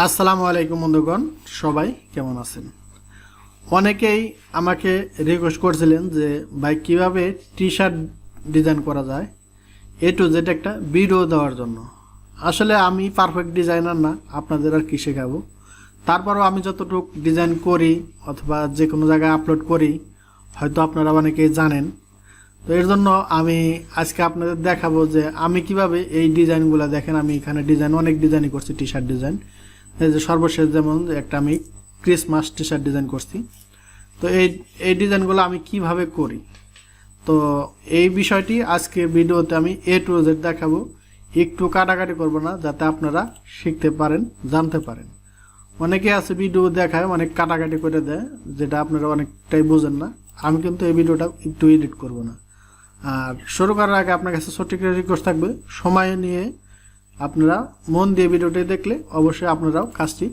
আসসালামু আলাইকুম বন্ধুগণ, সবাই কেমন আছেন? অনেকেই আমাকে রিকোয়েস্ট করছিলেন যে ভাই কিভাবে টি শার্ট ডিজাইন করা যায়, এ টু জেড একটা ভিডিও দেওয়ার জন্য। আসলে আমি পারফেক্ট ডিজাইনার না, আপনাদের আর কি শেখাবো। তারপরও আমি যতটুকু ডিজাইন করি অথবা যে কোনো জায়গায় আপলোড করি, হয়তো আপনারা অনেকেই জানেন। তো এর জন্য আমি আজকে আপনাদের দেখাবো যে আমি কিভাবে এই ডিজাইনগুলো, দেখেন আমি এখানে অনেক ডিজাইনই করছি, টি শার্ট ডিজাইন। এই যে সর্বশেষ যেমন একটা আমি ক্রিসমাস টি শার্ট ডিজাইন করছি। তো এই ডিজাইনগুলো আমি কিভাবে করি, তো এই বিষয়টি আজকে ভিডিওতে আমি এ টু জেড দেখাবো। একটু কাটাকাটি করব না, যাতে আপনারা শিখতে পারেন, জানতে পারেন। অনেকে আছে ভিডিও দেখায় অনেক কাটাকাটি করে দেয়, যেটা আপনারা অনেকটাই বোঝেন না। আমি কিন্তু এই ভিডিওটা একটু এডিট করব না। আর শুরু করার আগে আপনার কাছে ছোট্ট একটা রিকোয়েস্ট থাকবে, সময় নিয়ে আপনারা মন দিয়ে ভিডিওটি দেখলে অবশ্যই আপনারাও কাজটি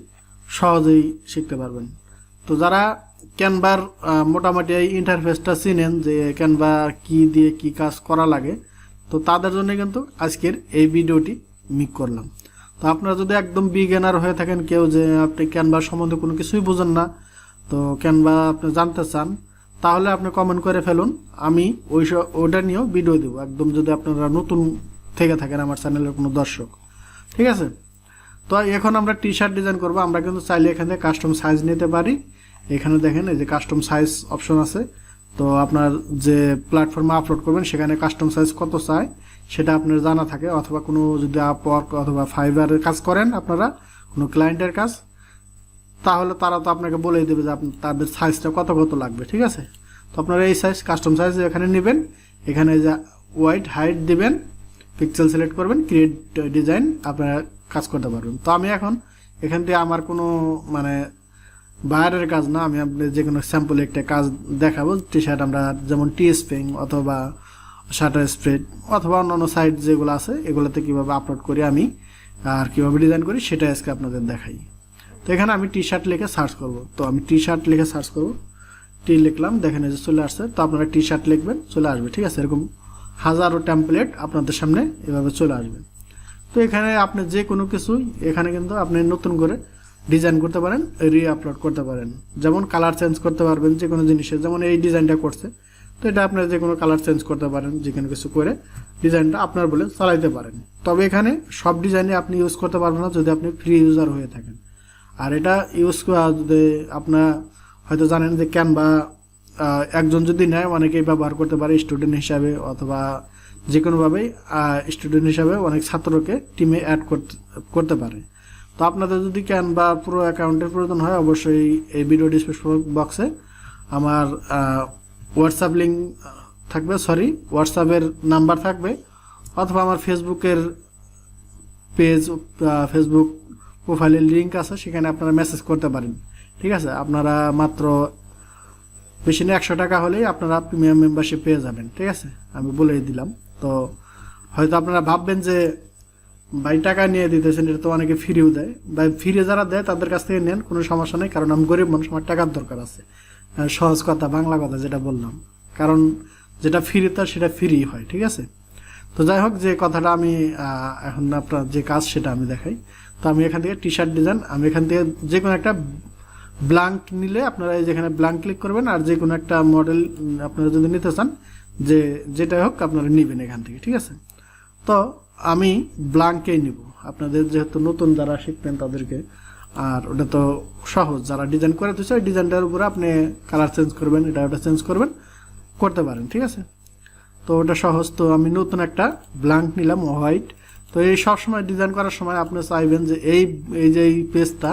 সহজেই শিখতে পারবেন। তো যারা ক্যানভার মোটামুটি এই ইন্টারফেসটা চিনেন, যে ক্যানভা কি দিয়ে কি কাজ করা লাগে, তো তাদের জন্য কিন্তু আজকের এই ভিডিওটি মেক করলাম। তো আপনারা যদি একদম বিগিনার হয়ে থাকেন, কেউ যে আপনি ক্যানভার সম্বন্ধে কোনো কিছুই বুঝেন না, তো ক্যানভা আপনি জানতে চান, তাহলে আপনি কমেন্ট করে ফেলুন, আমি ওইটা নিয়েও ভিডিও দেবো। একদম যদি আপনারা নতুন থেকে থাকেন আমার চ্যানেলের কোনো দর্শক, ঠিক আছে? তো এখন আমরা টি শার্ট ডিজাইন করবো। আমরা কিন্তু চাইলে এখান থেকে কাস্টম সাইজ নিতে পারি। এখানে দেখেন এই যে কাস্টম সাইজ অপশন আছে। তো আপনার যে প্ল্যাটফর্মে আপলোড করবেন সেখানে কাস্টম সাইজ কত চায় সেটা আপনার জানা থাকে, অথবা কোনো যদি আপওয়ার্ক অথবা ফাইবারের কাজ করেন আপনারা, কোনো ক্লায়েন্টের কাজ, তাহলে তারা তো আপনাকে বলেই দেবে যে তাদের সাইজটা কত কত লাগবে, ঠিক আছে? তো আপনারা এই সাইজ কাস্টম সাইজ এখানে নেবেন, এখানে যে ওয়াইড হাইট দিবেন, পিক্সেল সিলেক্ট করবেন, ক্রিয়েট ডিজাইন, আপনারা কাজ করতে পারবেন। তো আমি এখন এখান থেকে আমার কোনো বাইরের কাজ না, আমি আপনাদের যে কোনো স্যাম্পল একটা কাজ দেখাবো। টি শার্ট আমরা যেমন টি স্প্রিং অথবা শাটার স্প্রেড অথবা অন্যান্য সাইট যেগুলো আছে, এগুলোতে কীভাবে আপলোড করি আমি আর কীভাবে ডিজাইন করি সেটা আজকে আপনাদের দেখাই। তো এখানে আমি টি শার্ট লিখে সার্চ করব। তো আমি টি শার্ট লিখে সার্চ করব, টি লিখলাম, দেখেন এই যে চলে আসছে। তো আপনারা টি শার্ট লিখবেন, চলে আসবে, ঠিক আছে? এরকম হাজারো টেমপ্লেট আপনাদের সামনে এভাবে চলে আসবে। তো এখানে আপনি যে কোনো কিছুই এখানে কিন্তু আপনি নতুন করে ডিজাইন করতে পারেন, আপলোড করতে পারেন। যেমন কালার চেঞ্জ করতে পারবেন যে কোনো জিনিসের, যেমন এই ডিজাইনটা করছে, তো এটা আপনারা যে কোনো কালার চেঞ্জ করতে পারেন, যে কোনো কিছু করে ডিজাইনটা আপনার বলে চালাইতে পারেন। তবে এখানে সব ডিজাইনে আপনি ইউজ করতে পারবেন না যদি আপনি ফ্রি ইউজার হয়ে থাকেন। আর এটা ইউজ যদি আপনার হয়তো জানেন যে ক্যানভা একজন যদি নেয়, অনেকেই ব্যবহার করতে পারে স্টুডেন্ট হিসাবে, অথবা যে কোনোভাবেই স্টুডেন্ট হিসাবে অনেক ছাত্রকে টিমে অ্যাড করতে পারে। তো আপনাদের যদি ক্যানভা পুরো অ্যাকাউন্টের প্রয়োজন হয়, অবশ্যই এই ভিডিও ডিসক্রিপশন বক্সে আমার হোয়াটসঅ্যাপ লিঙ্ক থাকবে, হোয়াটসঅ্যাপের নাম্বার থাকবে, অথবা আমার ফেসবুকের পেজ, ফেসবুক প্রোফাইলের লিঙ্ক আছে, সেখানে আপনারা মেসেজ করতে পারেন, ঠিক আছে? আপনারা মাত্র বেশি না 100 টাকা হলেই আপনারা প্রিমিয়াম মেম্বারশিপ পেয়ে যাবেন, ঠিক আছে? আমি বলেই দিলাম। তো হয়তো আপনারা ভাববেন যে ভাই টাকা নিয়ে দিতেছেন, এটা তো অনেকে ফ্রিও দেয়। ভাই ফ্রি যারা দেয় তাদের কাছ থেকে নেন, কোনো সমস্যা নেই, কারণ আমি গরিব মানুষ, আমার টাকার দরকার আছে। সহজ কথা, বাংলা কথা যেটা বললাম, কারণ যেটা ফ্রি তার সেটা ফ্রি হয়, ঠিক আছে? তো যাই হোক, যে কথাটা আমি এখন আপনার যে কাজ সেটা আমি দেখাই। তো আমি এখান থেকে টি শার্ট ডিজাইন, আমি এখান থেকে যে কোনো একটা ব্ল্যাঙ্ক নিলে আপনারা যেখানে ব্ল্যাঙ্ক ক্লিক করবেন, আর যে কোনো একটা মডেল আপনারা যদি নিতে চান, যেটাই হোক আপনারা নেবেন এখান থেকে, ঠিক আছে? তো আমি ব্ল্যাঙ্কেই নিব, আপনাদের যেহেতু নতুন যারা শিখবেন তাদেরকে। আর ওটা তো সহজ, যারা ডিজাইন করে দিচ্ছে ওই ডিজাইনটার উপরে আপনি কালার চেঞ্জ করবেন, ওটা চেঞ্জ করতে পারেন, ঠিক আছে? তো ওটা সহজ। তো আমি নতুন একটা ব্ল্যাঙ্ক নিলাম, হোয়াইট। তো এই সবসময় ডিজাইন করার সময় আপনি চাইবেন যে এই যে এই পেজটা,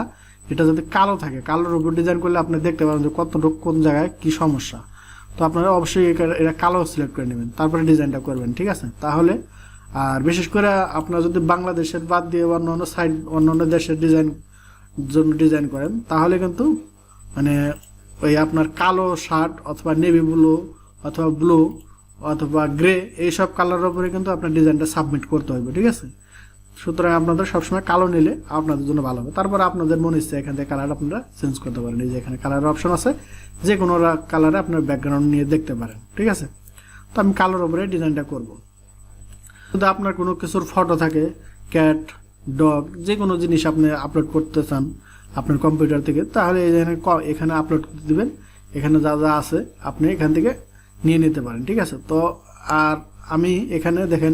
এটা যদি কালো থাকে, কালোর উপর ডিজাইন করলে আপনি দেখতে পাবেন যে কতটুকু কোন জায়গায় কি সমস্যা। তো আপনারা অবশ্যই এটা কালো সিলেক্ট করে নেবেন, তারপরে ডিজাইনটা করবেন, ঠিক আছে? তাহলে, আর বিশেষ করে আপনারা যদি বাংলাদেশের বাদ দিয়ে অন্যান্য দেশের ডিজাইন করেন, তাহলে কিন্তু ওই আপনার কালো শার্ট অথবা নেভি ব্লু অথবা ব্লু অথবা গ্রে, এইসব কালারের উপরে কিন্তু আপনার ডিজাইনটা সাবমিট করতে হবে, ঠিক আছে? সুতরাং আপনাদের সবসময় কালো নিলে আপনাদের জন্য ভালো হবে। তারপর আপনাদের মনে ইচ্ছে এখান থেকে কালার আপনারা চেঞ্জ করতে পারেন, এই যে এখানে কালারের অপশন আছে, যে কোনো কালারে আপনার ব্যাকগ্রাউন্ড নিয়ে দেখতে পারেন, ঠিক আছে? তো আমি কালোর উপরে ডিজাইনটা করব। যদি আপনার কোনো কিছুর ফটো থাকে, ক্যাট ডগ যে কোনো জিনিস আপনি আপলোড করতে চান আপনার কম্পিউটার থেকে, তাহলে এখানে আপলোড করতে দেবেন। এখানে যা যা আছে আপনি এখান থেকে নিয়ে নিতে পারেন, ঠিক আছে। তো আর আমি এখানে দেখেন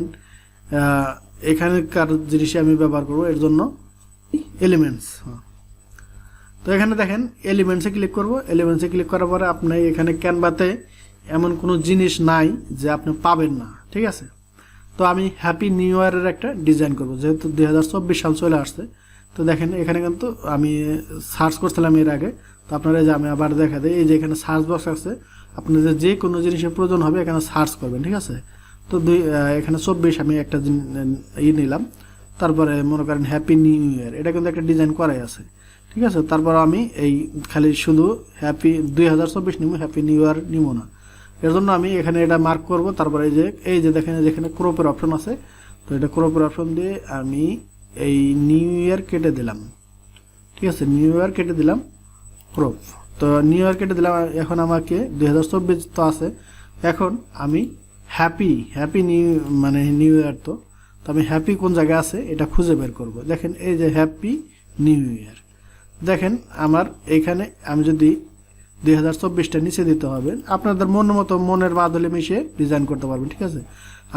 এখানকার জিনিস আমি ব্যবহার করব এর জন্য এলিমেন্টস। তো এখানে দেখেন এলিমেন্টসে ক্লিক করব। এলিমেন্টসে ক্লিক করার পরে আপনি এখানে ক্যানভাতে এমন কোনো জিনিস নাই যে আপনি পাবেন না, ঠিক আছে। তো আমি হ্যাপি নিউ ইয়ারের একটা ডিজাইন করব, যেহেতু 2024 সাল চলে আসছে। তো দেখেন এখানে কিন্তু আমি সার্চ করছিলাম এর আগে, তো আপনারা যে আমি আবার দেখা দিই, এই যে এখানে সার্চ বক্স আছে, আপনাদের যে কোনো জিনিসের প্রয়োজন হবে এখানে সার্চ করবেন, ঠিক আছে। তো এখানে 24 আমি একটা নিলাম, তারপরে মনে করেন হ্যাপি নিউ ইয়ার, এটা কিন্তু একটা ডিজাইন করাই আছে, ঠিক আছে। তারপর আমি এই খালি শুধু হ্যাপি 2024 নিব, হ্যাপি নিউ ইয়ার নিব না। এর জন্য আমি এখানে এটা মার্ক করব। তারপরে এই যে দেখেন যেখানে ক্রপের অপশন আছে, তো এটা ক্রপের অপশন দিয়ে আমি এই নিউ ইয়ার কেটে দিলাম, ঠিক আছে। নিউ ইয়ার কেটে দিলাম ক্রপ। তো নিউ ইয়ার কেটে দিলাম। এখন আমাকে 2024 তো আছে, এখন আমি হ্যাপি নিউ ইয়ার, তো আমি হ্যাপি কোন জায়গায় আছে এটা খুঁজে বের করব। দেখেন এই যে হ্যাপি নিউ ইয়ার, দেখেন আমার এইখানে আমি যদি 2024টা নিচে দিতে হবে, আপনাদের মনের মাদলে মিশিয়ে ডিজাইন করতে পারবেন, ঠিক আছে।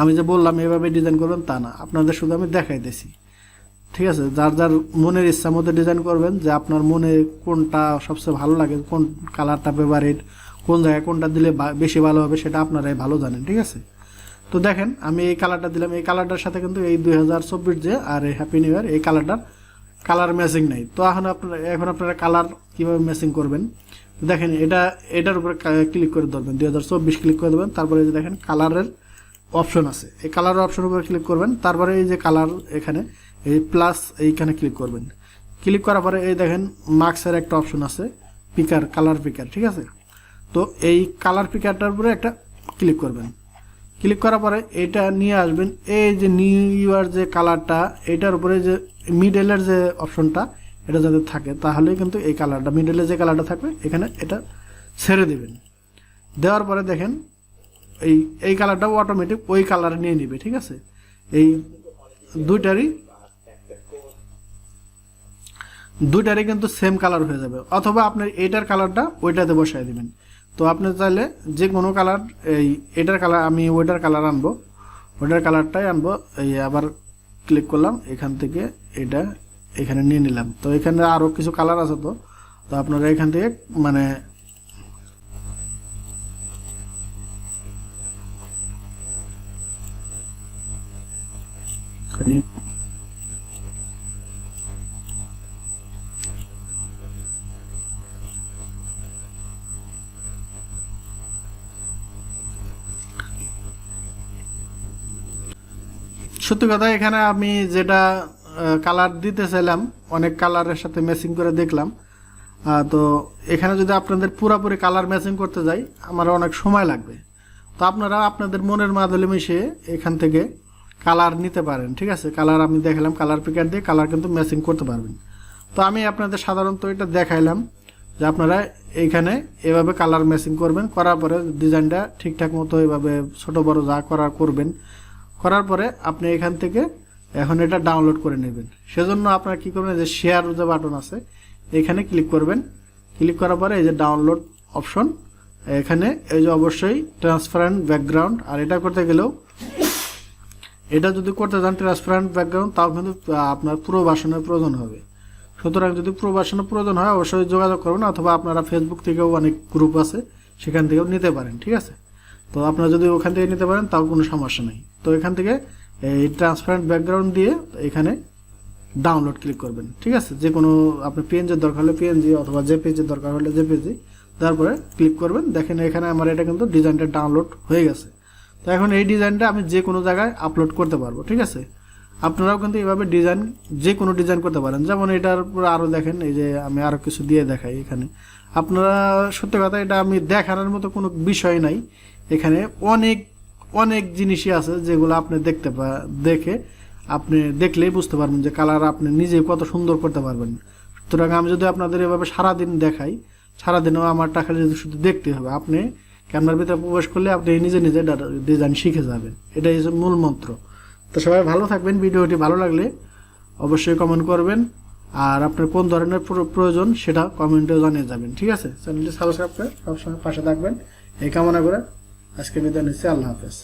আমি যে বললাম এভাবে ডিজাইন করবেন তা না, আপনাদের শুধু আমি দেখাইতেছি, ঠিক আছে। যার যার মনের ইচ্ছা মতো ডিজাইন করবেন, যে আপনার মনে কোনটা সবচেয়ে ভালো লাগে, কোন কালারটা ফেভারিট, কোন জায়গায় কোনটা দিলে বেশি ভালো হবে সেটা আপনারাই ভালো জানেন, ঠিক আছে। তো দেখেন আমি এই কালারটা দিলাম, এই কালারটার সাথে কিন্তু এই 2024 যে আর এই হ্যাপি নিউ ইয়ার এই কালারটার কালার ম্যাচিং নাই। তো এখন আপনারা কালার কীভাবে ম্যাচিং করবেন, দেখেন এটার উপরে ক্লিক করে ধরবেন, 2024 ক্লিক করে দেবেন। তারপরে এই যে দেখেন কালারের অপশন আছে, এই কালারের অপশনের উপরে ক্লিক করবেন। তারপরে এই যে কালার এখানে এই প্লাস এইখানে ক্লিক করবেন। ক্লিক করার পরে এই দেখেন মার্কসের একটা অপশন আছে, কালার পিকার, ঠিক আছে। তো এই কালার পিকারটার উপরে একটা ক্লিক করবেন। ক্লিক করার পরে এটা নিয়ে আসবেন, এই যে নিউ ইয়ার যে কালারটা, এটার উপরে যে মিডলের যে অপশনটা এটা যাতে থাকে, তাহলে কিন্তু এই কালারটা মিডলে যে কালারটা থাকবে এখানে এটা ছেড়ে দেবেন। দেওয়ার পরে দেখেন এই কালারটাও অটোমেটিক ওই কালার নিয়ে নেবে, ঠিক আছে। এই দুইটারই কিন্তু সেম কালার হয়ে যাবে, অথবা আপনি এইটার কালারটা ওইটাতে বসায় দিবেন। তো আপনি চাইলে যে কোনো কালার, এটার কালার আমি ওইটার কালার আনবো, ওইটার কালারটাই আনবো। এই আবার ক্লিক করলাম, এখান থেকে এটা এখানে নিয়ে নিলাম। তো এখানে আরও কিছু কালার আছে, তো আপনারা এখান থেকে সত্যি কথা এখানে আমি যেটা কালার দিতে চাইলাম অনেক কালারের সাথে ম্যাচিং করে দেখলাম। তো এখানে যদি আপনাদের পুরোপুরি কালার ম্যাচিং করতে যাই আমার অনেক সময় লাগবে। তো আপনারা আপনাদের মনের মাদলে মিশিয়ে এখান থেকে কালার নিতে পারেন, ঠিক আছে। কালার আমি দেখালাম, কালার পিকার দিয়ে কালার কিন্তু ম্যাচিং করতে পারবেন। তো আমি আপনাদের সাধারণত এটা দেখাইলাম যে আপনারা এইখানে এভাবে কালার ম্যাচিং করবেন, করার পরে ডিজাইনটা ঠিকঠাক মতো এভাবে ছোট বড় যা করবেন। করার পরে আপনি এখান থেকে এখন এটা ডাউনলোড করে নেবেন। সেজন্য আপনারা কি করবেন, যে শেয়ার যে বাটন আছে এখানে ক্লিক করবেন। ক্লিক করার পরে এই যে ডাউনলোড অপশন, এখানে এই যে অবশ্যই ট্রান্সপারেন্ট ব্যাকগ্রাউন্ড, আর এটা করতে গেলেও এটা যদি করতে যান ট্রান্সপারেন্ট ব্যাকগ্রাউন্ড, তাও কিন্তু আপনার পুরো ভার্সনের প্রয়োজন হবে। সুতরাং যদি পুরো ভার্সনের প্রয়োজন হয় অবশ্যই যোগাযোগ করবেন, অথবা আপনারা ফেসবুক থেকেও অনেক গ্রুপ আছে সেখান থেকেও নিতে পারেন, ঠিক আছে। তো আপনারা যদি ওখান থেকে নিতে পারেন তাও কোনো সমস্যা নেই। তো এখান থেকে এই ট্রান্সপারেন্ট ব্যাকগ্রাউন্ড দিয়ে এখানে ডাউনলোড ক্লিক করবেন, ঠিক আছে। যে কোনো আপনার পিএনজির দরকার হলে পিএনজি, অথবা জেপিজির দরকার হলে জেপিজি, তারপরে ক্লিক করবেন। দেখেন এখানে আমার এটা কিন্তু ডিজাইনটা ডাউনলোড হয়ে গেছে। তো এখন এই ডিজাইনটা আমি যে কোনো জায়গায় আপলোড করতে পারবো, ঠিক আছে। আপনারাও কিন্তু এইভাবে যে কোনো ডিজাইন করতে পারেন। যেমন এটার উপর আরও দেখেন, এই যে আমি আরও কিছু দিয়ে দেখাই এখানে। আপনারা সত্যি কথা এটা আমি দেখানোর মতো কোনো বিষয় নাই, এখানে অনেক জিনিসই আছে যেগুলো আপনি দেখে আপনি দেখলেই বুঝতে পারবেন যে কালার আপনি নিজে কত সুন্দর করতে পারবেন। সুতরাং আমি যদি আপনাদের এভাবে সারাদিন দেখাই, সারাদিনও আমার টাকা যদি শুধু দেখতে হবে, আপনি ক্যামেরার ভিতরে প্রবেশ করলে আপনি নিজে ডিজাইন শিখে যাবেন। এটাই হচ্ছে মূল মন্ত্র। তো সবাই ভালো থাকবেন। ভিডিওটি ভালো লাগলে অবশ্যই কমেন্ট করবেন। আর আপনার কোন ধরনের প্রয়োজন সেটা কমেন্টে জানিয়ে যাবেন। ঠিক আছে, চ্যানেলটি সাবস্ক্রাইব করে সবসময় পাশে থাকবেন এই কামনা করে আজকে বিদায় নিচ্ছি। আল্লাহ হাফেজ।